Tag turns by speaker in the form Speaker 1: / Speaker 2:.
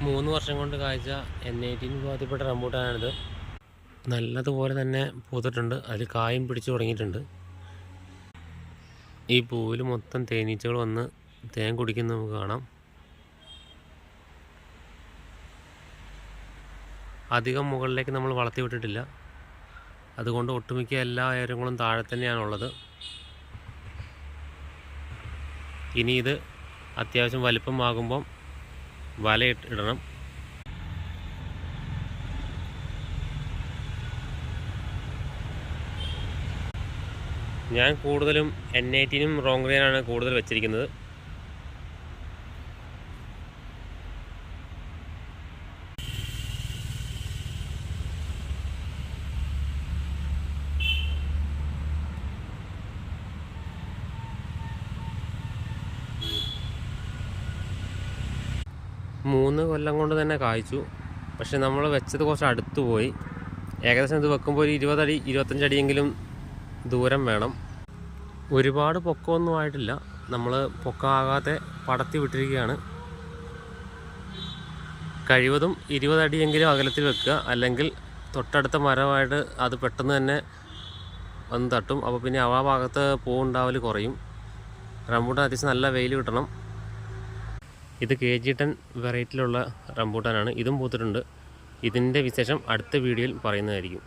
Speaker 1: 3 വർഷം കൊണ്ട് കായ്ച്ച N18 വിഭാഗത്തിൽപ്പെട്ട റംബൂട്ടാനാണിത്. നല്ലതുപോലെ തന്നെ പൂത്തിട്ടുണ്ട്. അതിൽ കായും പിടിച്ചു തുടങ്ങിയിട്ടുണ്ട്. ഈ പൂവിൽ മൊത്തം തേനീച്ചകൾ വന്ന് തേൻ കുടിക്കുന്നത് നമുക്ക് കാണാം. അധികം മുകളിലേക്ക് നമ്മൾ വളർത്തി വിട്ടിട്ടില്ല. അതുകൊണ്ട് ഒട്ടുമിക്ക എല്ലാ ഏരങ്ങളും താഴെ തന്നെയാണുള്ളത്. ഇനി ഇത് അത്യാവശ്യം വലിപ്പമാകുമ്പം വല ഇടണം. ഞാൻ കൂടുതലും N18 റോങ്ഗ്രിയനാണ് കൂടുതൽ വെച്ചിരിക്കുന്നത്. മൂന്ന് കൊല്ലം കൊണ്ട് തന്നെ കായ്ച്ചു. പക്ഷെ നമ്മൾ വെച്ചത് കുറച്ച് അടുത്ത് പോയി. ഏകദേശം ഇത് വെക്കുമ്പോൾ ഒരു 20 അടി 25 അടിയെങ്കിലും ദൂരം വേണം. ഒരുപാട് പൊക്കമൊന്നും ആയിട്ടില്ല. നമ്മൾ പൊക്കമാകാതെ പടത്തി വിട്ടിരിക്കുകയാണ്. കഴിവതും 20 അടിയെങ്കിലും അകലത്തിൽ വെക്കുക. അല്ലെങ്കിൽ തൊട്ടടുത്ത മരമായിട്ട് അത് പെട്ടെന്ന് തന്നെ വന്ന് തട്ടും. അപ്പോൾ പിന്നെ ആ ഭാഗത്ത് പൂവുണ്ടാവൽ കുറയും. റംബൂട്ടാൻ അത്യാവശ്യം നല്ല വെയിൽ കിട്ടണം. ഇത് KG10 വെറൈറ്റിയിലുള്ള റംബൂട്ടാനാണ്. ഇതും പൂത്തിട്ടുണ്ട്. ഇതിൻ്റെ വിശേഷം അടുത്ത വീഡിയോയിൽ പറയുന്നതായിരിക്കും.